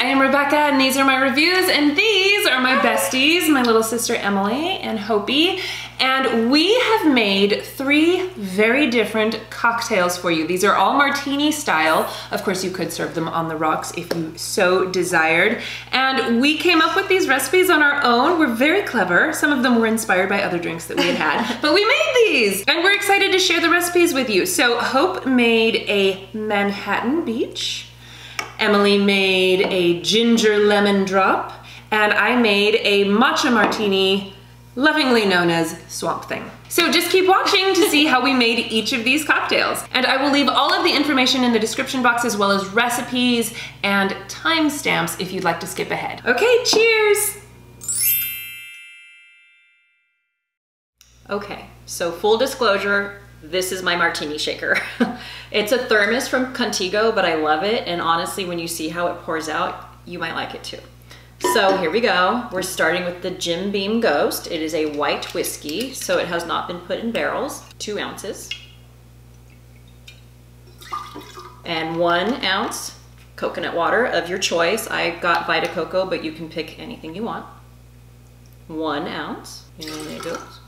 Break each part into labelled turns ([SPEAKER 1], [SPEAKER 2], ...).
[SPEAKER 1] am Rebecca, and these are my reviews, and these are my besties, my little sister Emily and Hopi, and we have made 3 very different cocktails for you. These are all martini style. Of course, you could serve them on the rocks if you so desired, and we came up with these recipes on our own. We're very clever. Some of them were inspired by other drinks that we had, but we made these, and we're excited to share the recipes with you. So Hope made a Manhattan Beach, Emily made a ginger lemon drop, and I made a matcha martini, lovingly known as Swamp Thing. So just keep watching to see how we made each of these cocktails. And I will leave all of the information in the description box, as well as recipes and timestamps if you'd like to skip ahead. Okay, cheers!
[SPEAKER 2] Okay, so full disclosure, this is my martini shaker. It's a thermos from Contigo, but I love it. And honestly, when you see how it pours out, you might like it too. So here we go. We're starting with the Jim Beam Ghost. It is a white whiskey, so it has not been put in barrels. 2 ounces. And 1 ounce coconut water of your choice. I got Vita Coco, but you can pick anything you want. 1 ounce. And there it goes.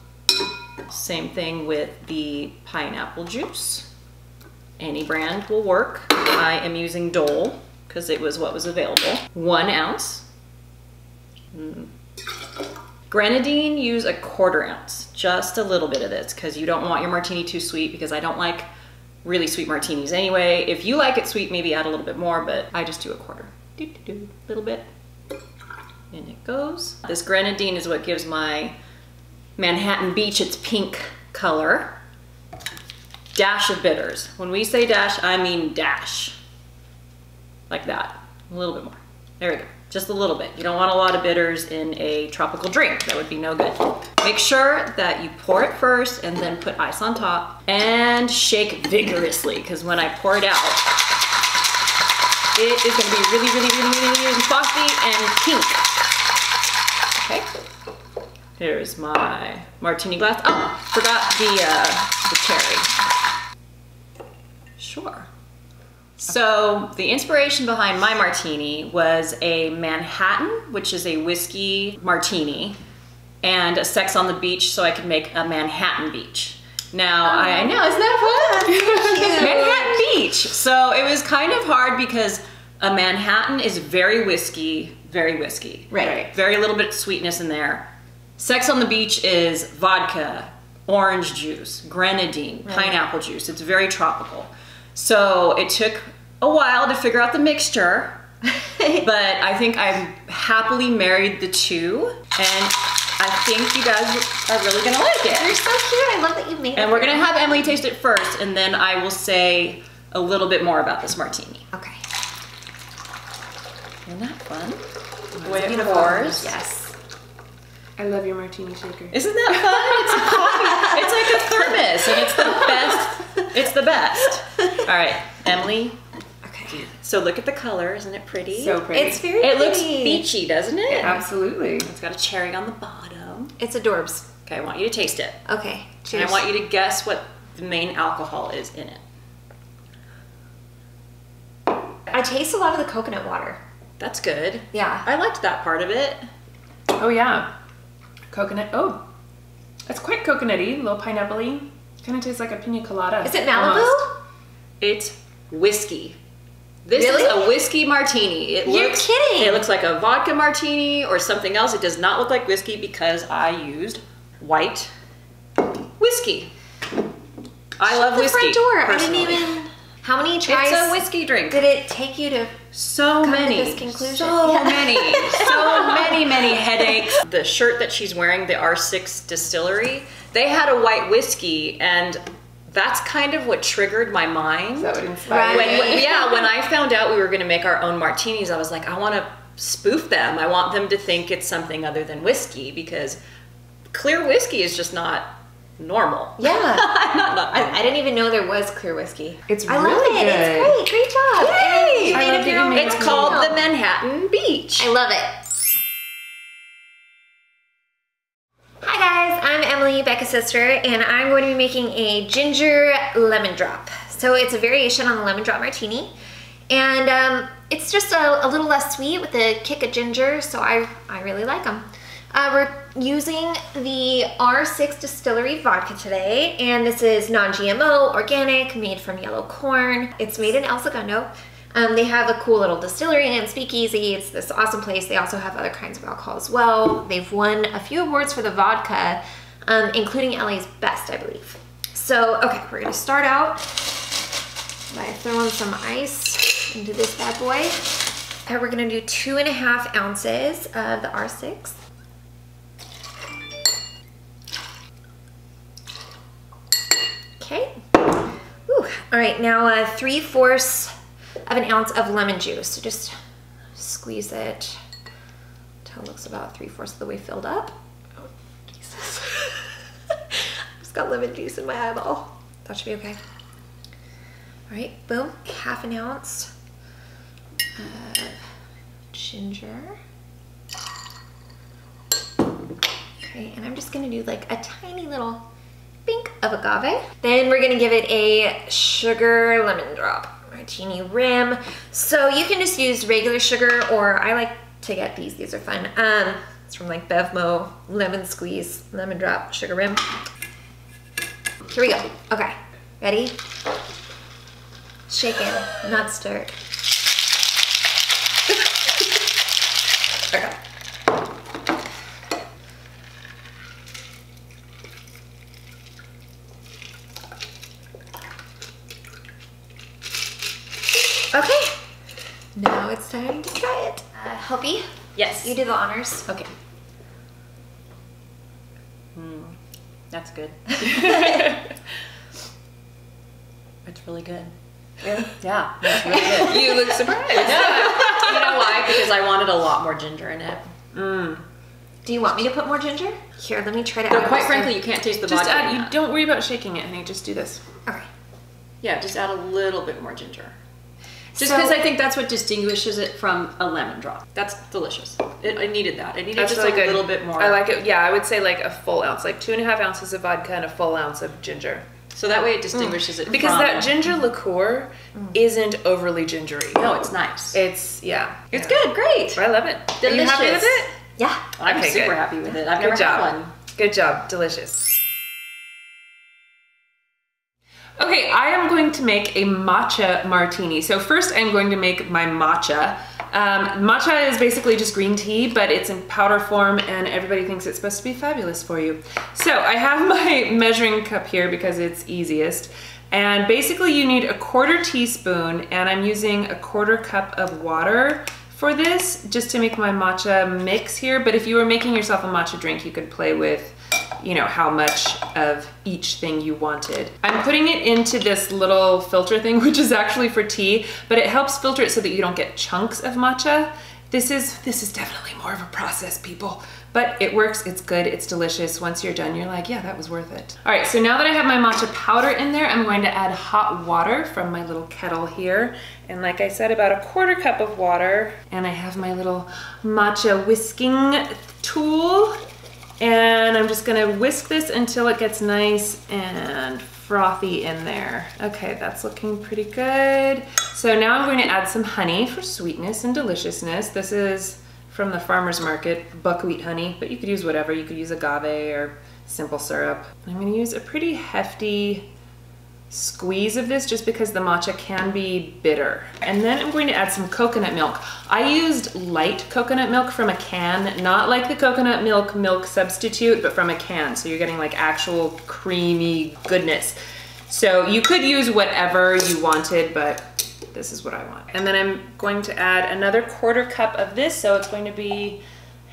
[SPEAKER 2] Same thing with the pineapple juice. Any brand will work. I am using Dole because it was what was available. 1 ounce. Grenadine, use a 1/4 ounce. Just a little bit of this because you don't want your martini too sweet, because I don't like really sweet martinis anyway. If you like it sweet, maybe add a little bit more, but I just do a 1/4. Little bit. And it goes. This Grenadine is what gives my Manhattan Beach its pink color. Dash of bitters. When we say dash, I mean dash. Like that. A little bit more. There we go. Just a little bit. You don't want a lot of bitters in a tropical drink. That would be no good. Make sure that you pour it first and then put ice on top. And shake vigorously, because when I pour it out, it is going to be really, really, really, really, really frosty and pink. Okay. Here's my martini glass. Oh, forgot the cherry. Sure. So the inspiration behind my martini was a Manhattan, which is a whiskey martini, and a Sex on the Beach, so I could make a Manhattan Beach. Now, I know, isn't that fun? Manhattan Beach. So it was kind of hard because a Manhattan is very whiskey, Right. Very little bit of sweetness in there. Sex on the Beach is vodka, orange juice, grenadine, pineapple juice. It's very tropical. So it took a while to figure out the mixture, but I think I've happily married the 2, and I think you guys are really gonna like it.
[SPEAKER 3] You're so cute. I love that you made it.
[SPEAKER 2] And we're gonna have Emily taste it first, and then I will say a little bit more about this martini.
[SPEAKER 3] Okay.
[SPEAKER 2] Isn't that fun?
[SPEAKER 3] The way it pours. Yes.
[SPEAKER 1] I love your martini shaker.
[SPEAKER 2] Isn't that fun? It's like a thermos, and it's the best. It's the best. All right, Emily.
[SPEAKER 3] Okay.
[SPEAKER 2] So look at the color. Isn't it pretty?
[SPEAKER 1] So pretty.
[SPEAKER 3] It's very pretty.
[SPEAKER 2] It looks beachy, doesn't it?
[SPEAKER 1] Yeah, absolutely.
[SPEAKER 2] It's got a cherry on the bottom.
[SPEAKER 3] It's adorbs.
[SPEAKER 2] Okay, I want you to taste it.
[SPEAKER 3] Okay. Cheers.
[SPEAKER 2] And I want you to guess what the main alcohol is in it.
[SPEAKER 3] I taste a lot of the coconut water.
[SPEAKER 2] That's good.
[SPEAKER 3] Yeah.
[SPEAKER 2] I liked that part of it.
[SPEAKER 1] Oh yeah. Coconut. Oh, it's quite coconutty, a little pineapple-y. Kind of tastes like a pina colada.
[SPEAKER 3] Is it Malibu?
[SPEAKER 1] Almost.
[SPEAKER 2] It's whiskey. This
[SPEAKER 3] Really?
[SPEAKER 2] is a whiskey martini.
[SPEAKER 3] You're kidding.
[SPEAKER 2] It looks like a vodka martini or something else. It does not look like whiskey because I used white whiskey. I love
[SPEAKER 3] the
[SPEAKER 2] whiskey.
[SPEAKER 3] front door.
[SPEAKER 2] Personally.
[SPEAKER 3] I didn't even. How many tries
[SPEAKER 2] It's a whiskey drink.
[SPEAKER 3] did it take you to
[SPEAKER 2] So
[SPEAKER 3] come
[SPEAKER 2] many.
[SPEAKER 3] to this conclusion?
[SPEAKER 2] So
[SPEAKER 3] Yeah.
[SPEAKER 2] many headaches. The shirt that she's wearing, the R6 Distillery, they had a white whiskey, and that's kind of what triggered my mind.
[SPEAKER 1] That would inspire
[SPEAKER 3] Right.
[SPEAKER 1] you.
[SPEAKER 2] When I found out we were going to make our own martinis, I was like, I want to spoof them. I want them to think it's something other than whiskey, because clear whiskey is just not normal.
[SPEAKER 3] Yeah.
[SPEAKER 2] not normal.
[SPEAKER 3] I didn't even know there was clear whiskey.
[SPEAKER 1] It's
[SPEAKER 3] I love
[SPEAKER 1] really
[SPEAKER 3] it.
[SPEAKER 1] good.
[SPEAKER 3] It's great. Great job.
[SPEAKER 2] Yay!
[SPEAKER 3] You
[SPEAKER 1] I
[SPEAKER 3] made
[SPEAKER 1] love
[SPEAKER 3] it
[SPEAKER 1] that
[SPEAKER 3] your
[SPEAKER 1] you
[SPEAKER 3] own.
[SPEAKER 1] made
[SPEAKER 2] It's
[SPEAKER 1] it.
[SPEAKER 2] called the Manhattan Beach.
[SPEAKER 3] I love it. Hi guys, I'm Emily, Becca's sister, and I'm going to be making a ginger lemon drop. So it's a variation on the lemon drop martini, And it's just a little less sweet with a kick of ginger, so I really like them. We're using the R6 Distillery vodka today, and this is non-GMO, organic, made from yellow corn. It's made in El Segundo. They have a cool little distillery and speakeasy. It's this awesome place. They also have other kinds of alcohol as well. They've won a few awards for the vodka, including LA's Best, I believe. So, okay, we're gonna start out by throwing some ice into this bad boy. And we're gonna do 2.5 ounces of the R6. Okay. Ooh. All right, now 3/4 of an ounce of lemon juice. So just squeeze it until it looks about 3/4 of the way filled up. Oh, Jesus. I just got lemon juice in my eyeball. That should be okay. All right, boom, 1/2 ounce of ginger. Okay, and I'm just gonna do like a tiny little bink of agave. Then we're gonna give it a sugar lemon drop. Martini rim. So you can just use regular sugar, or I like to get these. These are fun. It's from like Bevmo, lemon squeeze, lemon drop, sugar rim. Here we go. Okay, ready? Shaken, not stirred. Okay. Okay, now it's time to try it. Helpy?
[SPEAKER 2] Yes.
[SPEAKER 3] You do the honors.
[SPEAKER 2] Okay. That's good. It's really good.
[SPEAKER 3] Yeah?
[SPEAKER 2] Yeah, it's really good.
[SPEAKER 1] You look surprised.
[SPEAKER 2] You know why? Because I wanted a lot more ginger in it.
[SPEAKER 3] Do you want me to put more ginger? Here, let me try to
[SPEAKER 2] No,
[SPEAKER 3] add
[SPEAKER 2] quite
[SPEAKER 3] this
[SPEAKER 2] frankly, you can't taste the
[SPEAKER 1] Just
[SPEAKER 2] vodka.
[SPEAKER 1] add,
[SPEAKER 2] in
[SPEAKER 1] you
[SPEAKER 2] that.
[SPEAKER 1] don't worry about shaking it, honey. Just do this.
[SPEAKER 3] Okay.
[SPEAKER 2] Yeah, just add a little bit more ginger. Just
[SPEAKER 3] So-
[SPEAKER 2] because I think that's what distinguishes it from a lemon drop. That's delicious. I needed that. I needed
[SPEAKER 1] That's
[SPEAKER 2] just
[SPEAKER 1] really
[SPEAKER 2] a
[SPEAKER 1] good.
[SPEAKER 2] little bit more.
[SPEAKER 1] I like it. Yeah, I would say like a full ounce, like 2.5 ounces of vodka and a full ounce of ginger.
[SPEAKER 2] So that way it distinguishes it
[SPEAKER 1] Because
[SPEAKER 2] from...
[SPEAKER 1] that ginger liqueur isn't overly gingery.
[SPEAKER 2] No, it's nice.
[SPEAKER 1] It's, yeah.
[SPEAKER 2] It's
[SPEAKER 1] yeah.
[SPEAKER 2] good. Great.
[SPEAKER 1] I love it. Are you happy with
[SPEAKER 2] Delicious.
[SPEAKER 1] it?
[SPEAKER 3] Yeah.
[SPEAKER 2] I'm
[SPEAKER 1] Okay,
[SPEAKER 2] super
[SPEAKER 1] good.
[SPEAKER 2] happy with it. I've
[SPEAKER 1] Good
[SPEAKER 2] never
[SPEAKER 1] job.
[SPEAKER 2] had one.
[SPEAKER 1] Good job. Delicious. Okay, I am going to make a matcha martini. So first I'm going to make my matcha. Matcha is basically just green tea, but it's in powder form and everybody thinks it's supposed to be fabulous for you. So I have my measuring cup here because it's easiest. And basically you need 1/4 teaspoon, and I'm using 1/4 cup of water for this, just to make my matcha mix here. But if you were making yourself a matcha drink, you could play with, you know, how much of each thing you wanted. I'm putting it into this little filter thing, which is actually for tea, but it helps filter it so that you don't get chunks of matcha. This is definitely more of a process, people, but it works, it's good, it's delicious. Once you're done, you're like, yeah, that was worth it. All right, so now that I have my matcha powder in there, I'm going to add hot water from my little kettle here. And like I said, about 1/4 cup of water. And I have my little matcha whisking tool. And I'm just gonna whisk this until it gets nice and frothy in there. Okay, that's looking pretty good. So now I'm going to add some honey for sweetness and deliciousness. This is from the farmer's market, buckwheat honey, but you could use whatever. You could use agave or simple syrup. I'm gonna use a pretty hefty squeeze of this just because the matcha can be bitter. And then I'm going to add some coconut milk. I used light coconut milk from a can, not like the coconut milk substitute, but from a can. So you're getting like actual creamy goodness. So you could use whatever you wanted, but this is what I want. And then I'm going to add another 1/4 cup of this. So it's going to be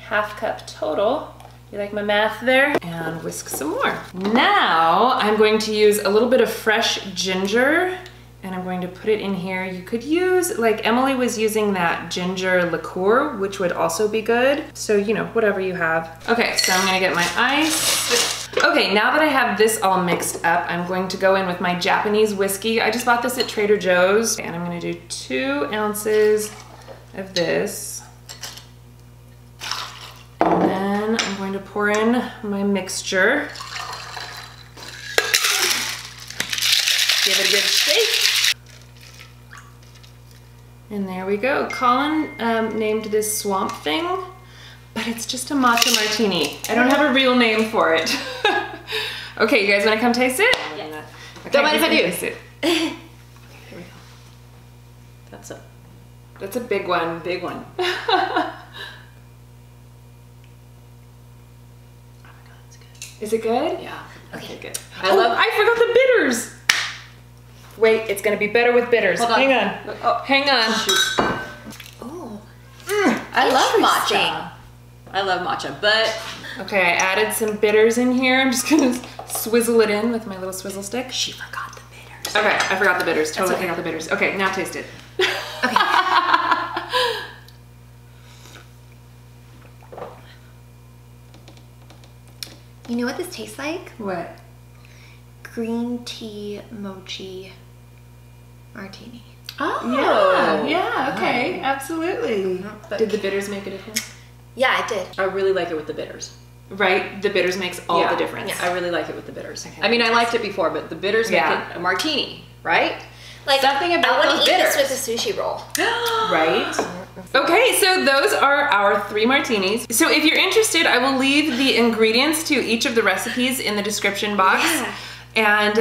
[SPEAKER 1] 1/2 cup total. You like my math there? And whisk some more. Now I'm going to use a little bit of fresh ginger, and I'm going to put it in here. You could use, like Emily was using that ginger liqueur, which would also be good. So, you know, whatever you have. Okay, so I'm gonna get my ice. Okay, now that I have this all mixed up, I'm going to go in with my Japanese whiskey. I just bought this at Trader Joe's, and I'm gonna do 2 ounces of this. And then I'm going to pour in my mixture. Give it a good shake. And there we go. Colin named this swamp thing, but it's just a matcha martini. I don't have a real name for it. Okay, you guys want to come taste it?
[SPEAKER 2] Yeah.
[SPEAKER 1] Okay,
[SPEAKER 2] Don't mind if I do.
[SPEAKER 1] Taste it.
[SPEAKER 2] Here we go.
[SPEAKER 1] That's a big one.
[SPEAKER 2] Big one. Oh my god, that's good.
[SPEAKER 1] Is it good?
[SPEAKER 2] Yeah.
[SPEAKER 1] Okay, good.
[SPEAKER 2] I
[SPEAKER 1] forgot the bitters. Wait, it's gonna be better with bitters.
[SPEAKER 2] Hold on.
[SPEAKER 1] Hang on.
[SPEAKER 2] Oh,
[SPEAKER 1] hang on.
[SPEAKER 2] shoot.
[SPEAKER 3] Oh.
[SPEAKER 2] I love
[SPEAKER 3] Interesting.
[SPEAKER 2] matcha. I love matcha, but
[SPEAKER 1] Okay, I added some bitters in here. I'm just gonna swizzle it in with my little swizzle stick.
[SPEAKER 2] she forgot the bitters.
[SPEAKER 1] Okay, I forgot the bitters. Totally
[SPEAKER 3] okay.
[SPEAKER 1] forgot the bitters. Okay, now taste it.
[SPEAKER 3] You know what this tastes like?
[SPEAKER 1] What?
[SPEAKER 3] Green tea mochi martini.
[SPEAKER 2] Oh.
[SPEAKER 1] Yeah, okay, absolutely.
[SPEAKER 2] But-
[SPEAKER 1] Did the bitters make a difference?
[SPEAKER 3] Yeah, it did.
[SPEAKER 2] I really like it with the bitters.
[SPEAKER 1] Right, the bitters makes all
[SPEAKER 2] Yeah.
[SPEAKER 1] the difference.
[SPEAKER 2] I really like it with the bitters.
[SPEAKER 1] Okay.
[SPEAKER 2] I mean, I liked it before, but the bitters make
[SPEAKER 1] Yeah.
[SPEAKER 2] it a martini, right?
[SPEAKER 3] Like,
[SPEAKER 2] Something about
[SPEAKER 3] I want
[SPEAKER 2] those
[SPEAKER 3] to eat
[SPEAKER 2] bitters.
[SPEAKER 3] this with a sushi roll.
[SPEAKER 1] Right? Okay, so those are our 3 martinis. So if you're interested, I will leave the ingredients to each of the recipes in the description box.
[SPEAKER 3] Yeah.
[SPEAKER 1] And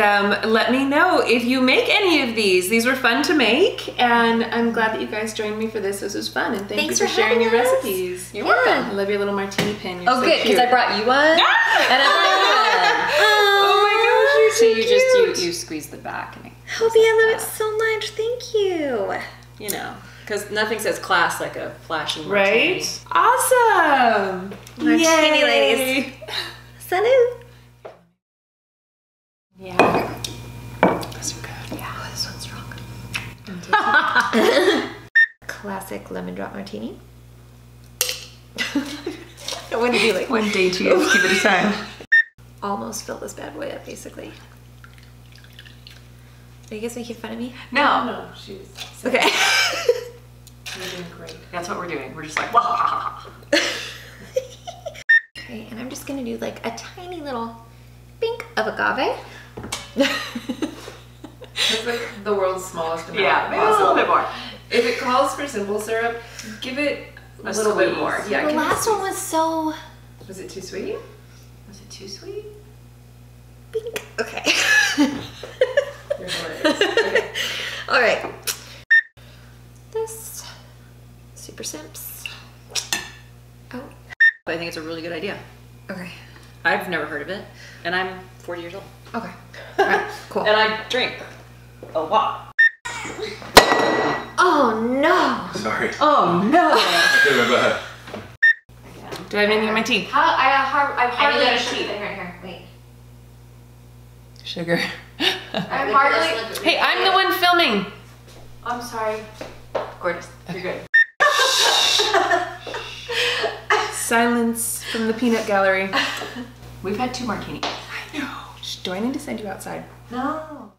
[SPEAKER 1] let me know if you make any of these. These were fun to make, and I'm glad that you guys joined me for this. This was fun, and thank
[SPEAKER 3] Thanks
[SPEAKER 1] you for
[SPEAKER 3] for
[SPEAKER 1] sharing your
[SPEAKER 3] having us.
[SPEAKER 1] recipes.
[SPEAKER 2] You're
[SPEAKER 1] I
[SPEAKER 2] welcome.
[SPEAKER 1] love your little martini pin. You're
[SPEAKER 2] Oh,
[SPEAKER 1] so
[SPEAKER 2] good, because
[SPEAKER 1] cute.
[SPEAKER 2] I brought you one, and I brought you one.
[SPEAKER 1] Oh my gosh, you're
[SPEAKER 2] So
[SPEAKER 1] so
[SPEAKER 2] you just
[SPEAKER 1] cute.
[SPEAKER 2] you squeeze the back, and it
[SPEAKER 3] Hobie, I love it
[SPEAKER 2] that.
[SPEAKER 3] so much. Thank you.
[SPEAKER 2] You know, because nothing says class like a flashing martini.
[SPEAKER 1] Right? Awesome!
[SPEAKER 3] Martini,
[SPEAKER 1] Yay.
[SPEAKER 3] ladies. Salud.
[SPEAKER 1] Yeah. That's so good.
[SPEAKER 2] Yeah, this one's strong.
[SPEAKER 3] Classic lemon drop martini.
[SPEAKER 2] I want to be like,
[SPEAKER 1] One day to you, give it a time.
[SPEAKER 3] Almost filled this bad boy up, basically. Are you guys making fun of me?
[SPEAKER 2] no,
[SPEAKER 1] she's
[SPEAKER 3] Okay.
[SPEAKER 1] you're doing great.
[SPEAKER 2] that's what we're doing. We're just like, wah.
[SPEAKER 3] Okay, and I'm just gonna do like a tiny little bink of agave.
[SPEAKER 1] It's like the world's smallest amount.
[SPEAKER 2] Yeah, maybe a little bit more.
[SPEAKER 1] If it calls for simple syrup, give it
[SPEAKER 2] A
[SPEAKER 1] little bit
[SPEAKER 2] squeeze.
[SPEAKER 1] more. Yeah,
[SPEAKER 3] The
[SPEAKER 1] give it a
[SPEAKER 3] last one
[SPEAKER 1] squeeze.
[SPEAKER 3] was so
[SPEAKER 1] Was it too sweet?
[SPEAKER 2] Was it too sweet?
[SPEAKER 3] bink. Okay.
[SPEAKER 1] You're hilarious. Okay.
[SPEAKER 3] All right. This super simps. Oh.
[SPEAKER 2] But I think it's a really good idea.
[SPEAKER 3] Okay.
[SPEAKER 2] I've never heard of it, and I'm 40 years old.
[SPEAKER 3] Okay. All right. Cool.
[SPEAKER 2] And I drink a lot.
[SPEAKER 3] Oh no.
[SPEAKER 4] Sorry.
[SPEAKER 2] Oh no!
[SPEAKER 4] Okay, go ahead.
[SPEAKER 1] Do I have anything in my tea?
[SPEAKER 3] How I hardly
[SPEAKER 2] got a
[SPEAKER 3] sheet.
[SPEAKER 2] sheet.
[SPEAKER 3] Here. Wait.
[SPEAKER 1] Sugar.
[SPEAKER 3] I'm hardly.
[SPEAKER 1] Hey, I'm the one filming.
[SPEAKER 3] I'm sorry.
[SPEAKER 2] Gorgeous. You're good.
[SPEAKER 1] Silence from the peanut gallery.
[SPEAKER 2] We've had 2 martinis.
[SPEAKER 1] I know. Do I need to send you outside?
[SPEAKER 2] No.